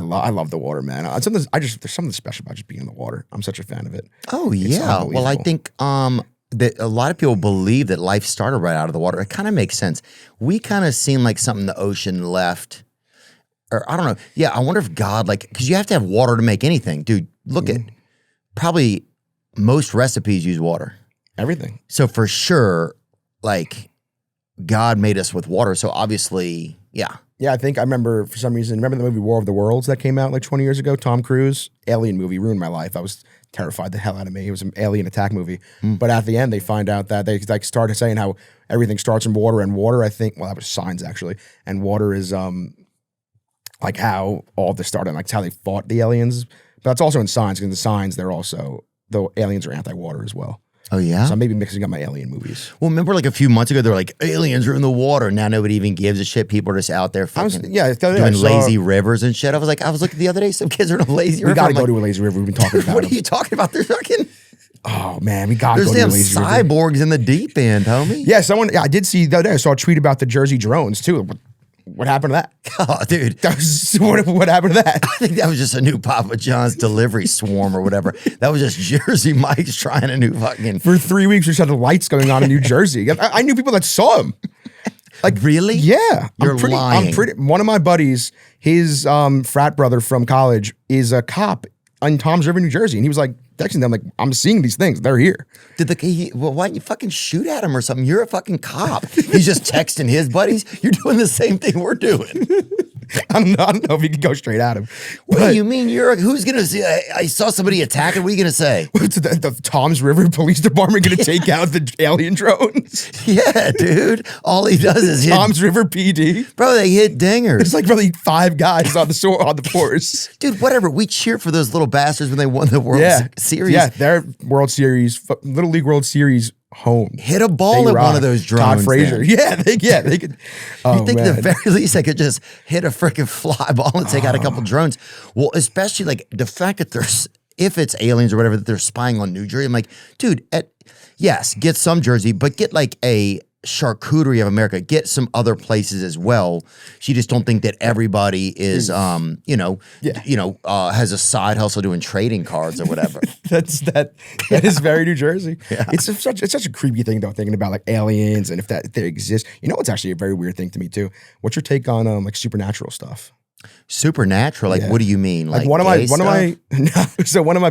I love the water, man. There's something special about just being in the water. I'm such a fan of it. Oh yeah. Well, I think that a lot of people believe that life started right out of the water. It kind of makes sense. We kind of seem like something the ocean left, or I don't know. Yeah, I wonder if God, like, because you have to have water to make anything, dude. Look at probably most recipes use water. Everything. So for sure, like, God made us with water. So obviously, yeah. Yeah, I remember for some reason, remember the movie War of the Worlds that came out like 20 years ago? Tom Cruise, alien movie, ruined my life. I was terrified the hell out of me. It was an alien attack movie. But at the end, they find out that they like started saying how everything starts in water, and water, I think, well, that was signs actually. And water is like how all this started, like it's how they fought the aliens. But that's also in signs, because in the signs, the aliens are anti-water as well. Oh, yeah? So I'm maybe mixing up my alien movies. Well, remember like a few months ago, they were like, aliens are in the water. Now nobody even gives a shit. People are just out there fucking doing lazy rivers and shit. I was looking the other day, some kids are in a lazy river. We got to go to a lazy river. We've been talking about What are you talking about? They're fucking... Oh, man, we got to go to a lazy river. There's damn cyborgs in the deep end, homie. Yeah, I did see the other day, I saw a tweet about the Jersey drones, too. What happened to that? Oh, dude. What happened to that? I think that was just a new Papa John's delivery swarm or whatever. That was just Jersey Mike's trying a new fucking... For 3 weeks, we just had the lights going on in New Jersey. I knew people that saw him. Like, really? Yeah. You're lying. One of my buddies, his frat brother from college is a cop in Toms River, New Jersey. And he was like, texting them like, I'm seeing these things. They're here. Why didn't you fucking shoot at him or something? You're a fucking cop. He's just texting his buddies. You're doing the same thing we're doing. I don't know if you can go straight at him. What do you mean? Who's going to say, I saw somebody attacking? What are you going to say? The Toms River Police Department going to take out the alien drones? Yeah, dude. All he does is Toms River PD. Bro, they hit dingers. It's like probably 5 guys on the force. Dude, whatever. We cheer for those little bastards when they won the World Series. Yeah, their World Series, Little League World Series home. Hit a ball at one of those drones. Todd Frazier. Yeah, they could. Oh, you think at the very least they could just hit a freaking fly ball and take out a couple drones. Well, especially like the fact that if it's aliens or whatever, that they're spying on New Jersey. I'm like, dude, yes, get some Jersey, but get like a charcuterie of America. Get some other places as well. So you just don't think that everybody is, has a side hustle doing trading cards or whatever. that is very New Jersey. Yeah. It's such a creepy thing though, thinking about like aliens and if they exist. You know, it's actually a very weird thing to me too. What's your take on like supernatural stuff? Supernatural? Like, what do you mean? Like one of my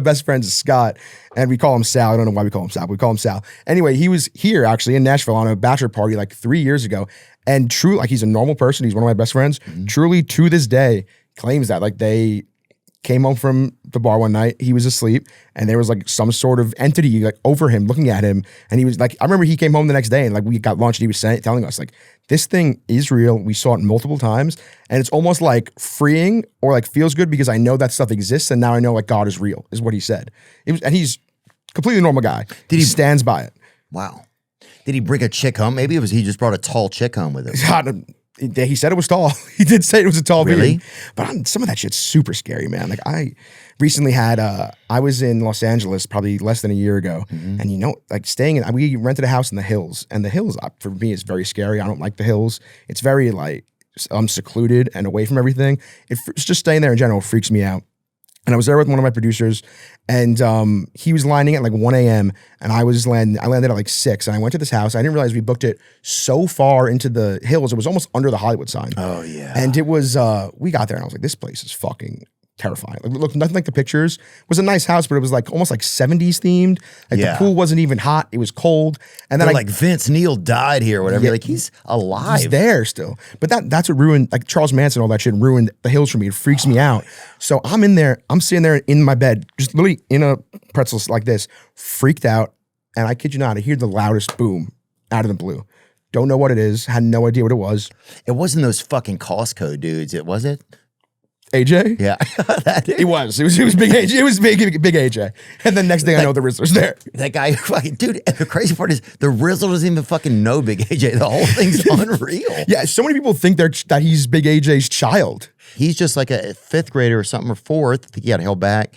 best friends is Scott, and we call him Sal. I don't know why we call him Sal, but we call him Sal. Anyway, he was here actually in Nashville on a bachelor party like 3 years ago, and true, like he's a normal person. He's one of my best friends. Truly, to this day, claims that like they came home from the bar one night, he was asleep, and there was like some sort of entity like over him, looking at him, and he was like, I remember he came home the next day and like we got lunch and he was telling us like, this thing is real. We saw it multiple times, and it's almost like freeing or like feels good because I know that stuff exists, and now I know like God is real, is what he said. And he's a completely normal guy. He stands by it. Wow. Did he bring a chick home? Maybe he just brought a tall chick home with him. He said it was tall. He did say it was a tall being. But some of that shit's super scary, man. Like I recently had, I was in Los Angeles probably less than a year ago. And like we rented a house in the hills. And the hills for me is very scary. I don't like the hills. It's very like secluded and away from everything. It's just staying there in general freaks me out. And I was there with one of my producers, and he was landing at like 1 a.m. and I landed at like 6, and I went to this house. I didn't realize we booked it so far into the hills. It was almost under the Hollywood sign. Oh, yeah. And it was, we got there and I was like, this place is fucking terrifying. Like, look, nothing like the pictures. It was a nice house, but it was like almost like 70s themed. Like the pool wasn't even hot. It was cold. And then like Vince Neil died here or whatever. Like he's alive. He's there still. But that's what ruined, like Charles Manson, all that shit ruined the hills for me. It freaks me out. So I'm sitting there in my bed, just literally in a pretzel like this, freaked out. And I kid you not, I hear the loudest boom out of the blue. Don't know what it is. Had no idea what it was. It wasn't those fucking Costco dudes. Was it? AJ? Yeah. It was big AJ. It was big AJ. And then next thing I know, the Rizzler's there. That guy, fucking, dude, and the crazy part is the Rizzler doesn't even fucking know Big AJ. The whole thing's unreal. Yeah, so many people think that he's Big AJ's child. He's just like a 5th grader or something, or 4th. I think he got held back,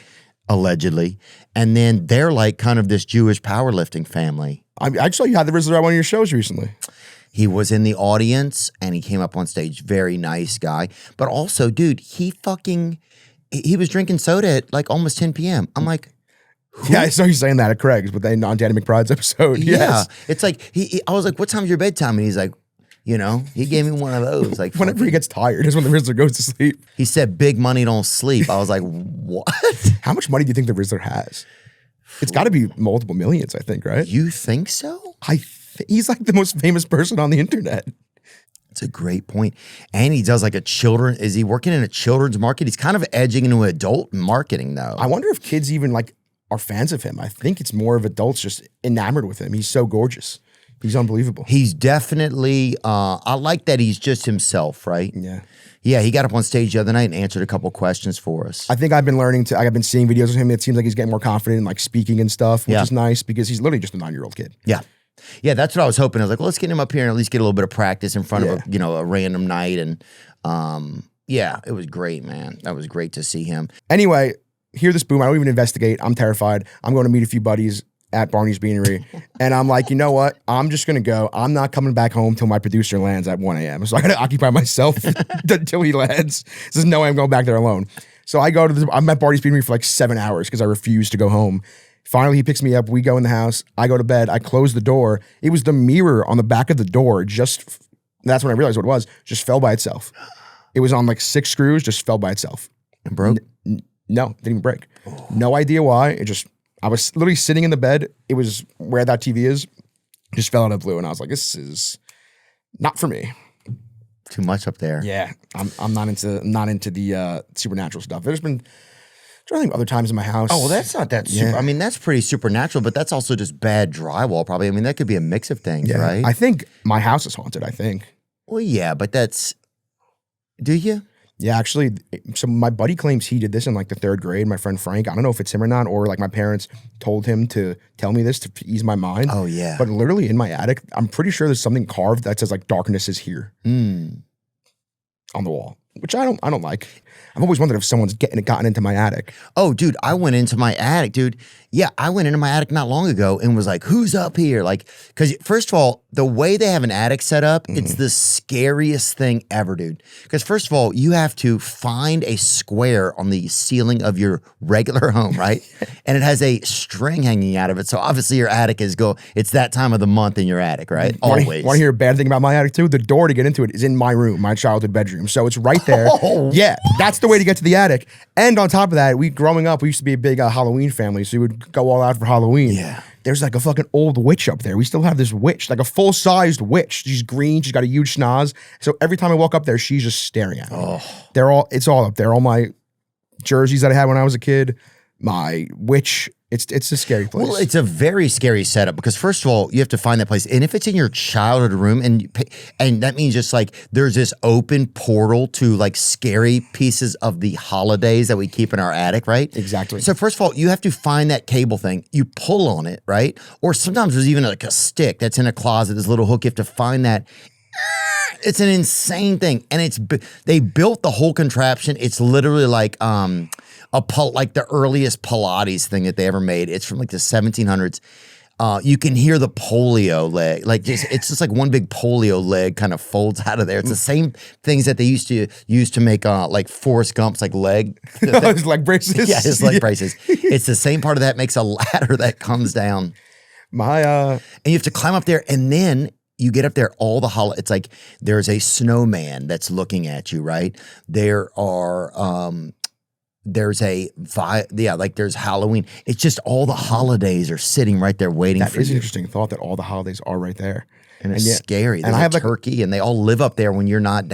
allegedly. And then they're like kind of this Jewish powerlifting family. I saw you had the Rizzler at one of your shows recently. He was in the audience and he came up on stage. Very nice guy. But also, dude, he was drinking soda at like almost 10 p.m. I'm like, who? Yeah, I saw you saying that at Craig's, but then on Danny McBride's episode. Yeah. Yes. It's like, I was like, what time's your bedtime? And he's like, he gave me one of those. Like Whenever he gets tired is when the Rizzler goes to sleep. He said, big money don't sleep. I was like, what? How much money do you think the Rizzler has? It's got to be multiple millions, I think, right? You think so? He's like the most famous person on the internet. It's a great point. And he does like is he working in a children's market? He's kind of edging into adult marketing though. I wonder if kids even like are fans of him. I think it's more of adults just enamored with him. He's so gorgeous. He's unbelievable. He's definitely, I like that he's just himself, right? Yeah. Yeah, he got up on stage the other night and answered a couple questions for us. I think I've been I've been seeing videos of him. It seems like he's getting more confident in like speaking and stuff, which is nice because he's literally just a 9-year-old kid. Yeah. Yeah, that's what I was hoping. I was like, well, let's get him up here and at least get a little bit of practice in front of a random night. And yeah, it was great, man. That was great to see him. Anyway, hear this boom. I don't even investigate. I'm terrified. I'm going to meet a few buddies at Barney's Beanery. And I'm like, you know what? I'm just going to go. I'm not coming back home till my producer lands at 1 a.m. So I got to occupy myself until he lands. There's no way I'm going back there alone. So I'm at Barney's Beanery for like 7 hours because I refuse to go home. Finally, he picks me up. We go in the house. I go to bed. I close the door. It was the mirror on the back of the door. That's when I realized what it was. Just fell by itself. It was on like 6 screws, just fell by itself. And broke? No, didn't even break. Oh. No idea why. I was literally sitting in the bed. It was where that TV is. Just fell out of the blue. And I was like, this is not for me. Too much up there. Yeah. I'm not into the supernatural stuff. There's been I think other times in my house. Oh, well, that's not that super. I mean, that's pretty supernatural, but that's also just bad drywall, probably. I mean, that could be a mix of things, right? I think my house is haunted, I think. Well, yeah, but do you? Yeah, actually, so my buddy claims he did this in like the 3rd grade, my friend Frank. I don't know if it's him or not, or like my parents told him to tell me this to ease my mind. Oh, yeah. But literally in my attic, I'm pretty sure there's something carved that says like darkness is here on the wall, which I don't like. I've always wondered if someone's gotten into my attic. Oh, dude, I went into my attic, dude. Yeah, I went into my attic not long ago and was like, who's up here? Like, because first of all, the way they have an attic set up, it's the scariest thing ever, dude. Because first of all, you have to find a square on the ceiling of your regular home, right? And it has a string hanging out of it. So obviously your attic it's that time of the month in your attic, right? Always. Want to hear a bad thing about my attic too? The door to get into it is in my room, my childhood bedroom. So it's right there. Oh. Yeah, that's the way to get to the attic. And on top of that, growing up, we used to be a big Halloween family. So we would go all out for Halloween. Yeah. There's like a fucking old witch up there. We still have this witch, like a full-sized witch. She's green. She's got a huge schnoz. So every time I walk up there, she's just staring at me. Oh. It's all up there. All my jerseys that I had when I was a kid, my witch. It's a scary place. Well, it's a very scary setup because first of all, you have to find that place. And if it's in your childhood room and that means just like there's this open portal to like scary pieces of the holidays that we keep in our attic, right? Exactly. So first of all, you have to find that cable thing. You pull on it, right? Or sometimes there's even like a stick that's in a closet, this little hook. You have to find that. It's an insane thing. And they built the whole contraption. It's literally like like the earliest Pilates thing that they ever made. It's from like the 1700s. You can hear the polio leg. Like it's just like one big polio leg kind of folds out of there. It's the same things that they used to use to make like Forrest Gump's like leg. His leg braces. Yeah, his leg braces. It's the same part of that makes a ladder that comes down. And you have to climb up there and then you get up there, it's like there's a snowman that's looking at you, right? There are, there's Halloween. It's just all the holidays are sitting right there waiting for you. That is an interesting thought that all the holidays are right there. And it's scary. There's a turkey and they all live up there when you're not.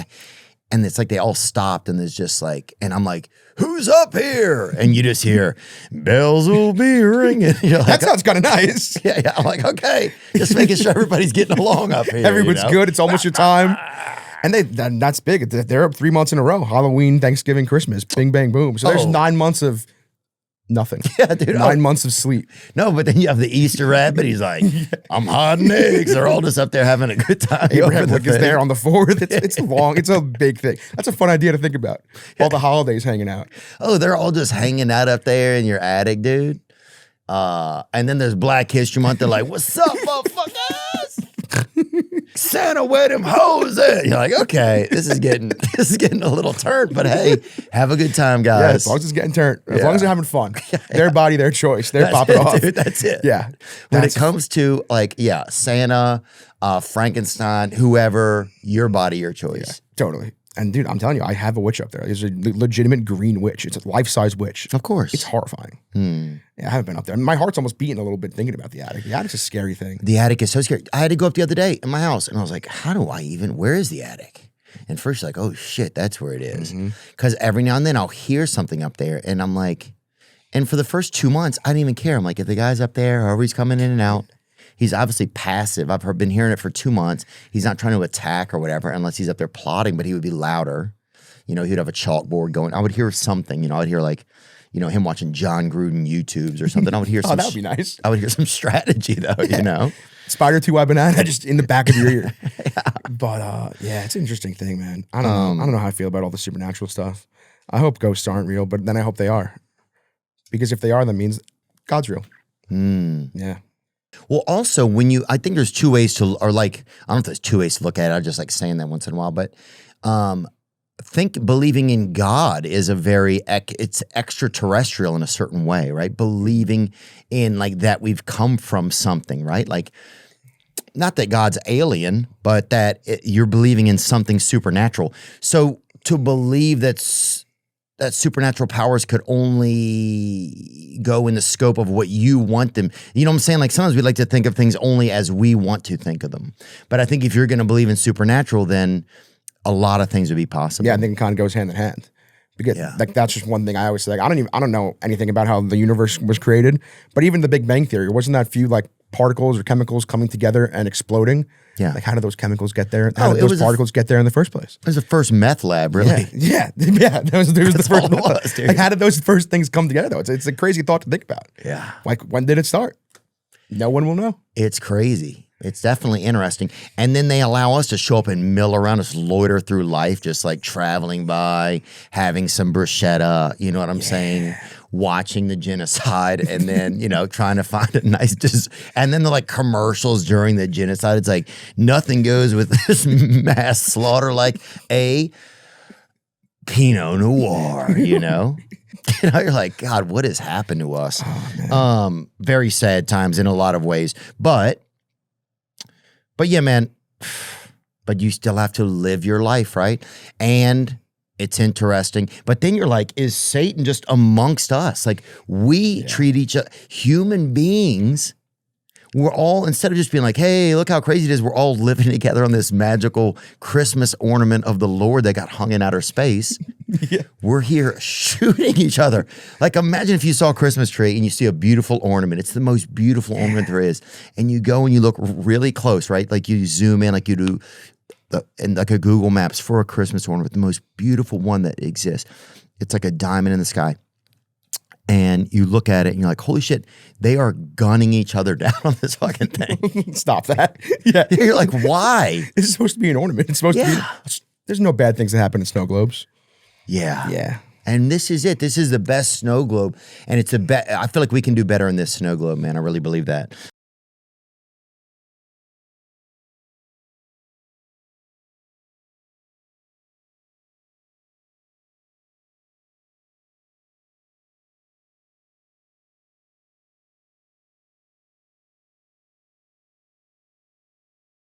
And it's like they all stopped and there's just like, and I'm like, who's up here? And you just hear, bells will be ringing. You're like, that sounds kind of nice. Yeah. I'm like, okay. Just making sure everybody's getting along up here. Everyone's good. It's almost your time. And that's big. They're up 3 months in a row. Halloween, Thanksgiving, Christmas. Bing, bang, boom. So there's 9 months of nothing. Yeah, dude. 9 months of sleep. No, but then you have the Easter rabbit. He's like, I'm hiding eggs. They're all just up there having a good time. Abraham Lincoln's there on the 4th. It's long. It's a big thing. That's a fun idea to think about. All the holidays hanging out. Oh, they're all just hanging out up there in your attic, dude. And then there's Black History Month. They're like, what's up, motherfuckers? Santa, where them hoes at? You're like, okay, this is getting a little turned, but hey, have a good time, guys. Yeah, as long as it's getting turned, as long as they're having fun, their body, their choice, they're popping off. Dude, that's it. Yeah. When it comes to like, Santa, Frankenstein, whoever, your body, your choice. Yeah, totally. And dude, I'm telling you, I have a witch up there. There's a legitimate green witch. It's a life-size witch. Of course. It's horrifying. Yeah, I haven't been up there. My heart's almost beating a little bit thinking about the attic. The attic's a scary thing. The attic is so scary. I had to go up the other day in my house, and I was like, where is the attic? And first, like, oh shit, that's where it is. Because every now and then I'll hear something up there, and I'm like, and for the first 2 months, I didn't even care. I'm like, if the guy's up there, or he's coming in and out, he's obviously passive. I've been hearing it for 2 months. He's not trying to attack or whatever, unless he's up there plotting, but he would be louder. He'd have a chalkboard going. I would hear something, I'd hear like, him watching John Gruden YouTubes or something. I would hear some. Oh, that would be nice. I would hear some strategy though, Spider 2-eye banana just in the back of your ear. But yeah, it's an interesting thing, man. I don't know how I feel about all the supernatural stuff. I hope ghosts aren't real, but then I hope they are. Because if they are, that means God's real. Yeah. Well, also I think there's two ways to, or like, I don't know if there's two ways to look at it. I just like saying that once in a while, but think believing in God is it's extraterrestrial in a certain way, right? Believing in like that we've come from something, right? Like, not that God's alien, but that you're believing in something supernatural. So to believe that supernatural powers could only go in the scope of what you want them. You know what I'm saying? Like sometimes we like to think of things only as we want to think of them. But I think if you're going to believe in supernatural, then a lot of things would be possible. Yeah, I think it kind of goes hand in hand. Because like that's just one thing I always say. Like, I don't know anything about how the universe was created, but even the Big Bang Theory, wasn't that few like particles or chemicals coming together and exploding? Yeah. Like how did those chemicals get there? How did those particles get there in the first place? It was the first meth lab, really. Yeah. That was the first one. Like how did those first things come together though? It's a crazy thought to think about. Yeah. Like when did it start? No one will know. It's crazy. It's definitely interesting. And then they allow us to show up and mill around, just loiter through life, just like traveling by, having some bruschetta, you know what I'm saying? Watching the genocide and then, trying to find a nice, and then the like commercials during the genocide. It's like nothing goes with this mass slaughter like a Pinot Noir, You're like, God, what has happened to us? Oh, very sad times in a lot of ways. But yeah, man, but you still have to live your life, right? And it's interesting. But then you're like, is Satan just amongst us? Like we treat each other, human beings, we're all, instead of just being like, hey, look how crazy it is, we're all living together on this magical Christmas ornament of the Lord that got hung in outer space. We're here shooting each other. Like imagine if you saw a Christmas tree and you see a beautiful ornament. It's the most beautiful ornament there is. And you go and you look really close, right? Like you zoom in like you do in like a Google Maps for a Christmas ornament, the most beautiful one that exists. It's like a diamond in the sky. And you look at it and you're like, holy shit, they are gunning each other down on this fucking thing. Stop that. Yeah. You're like, why? This is supposed to be an ornament. It's supposed to be. There's no bad things that happen in snow globes. Yeah. Yeah. And this is it. This is the best snow globe. And it's the best. I feel like we can do better in this snow globe, man. I really believe that.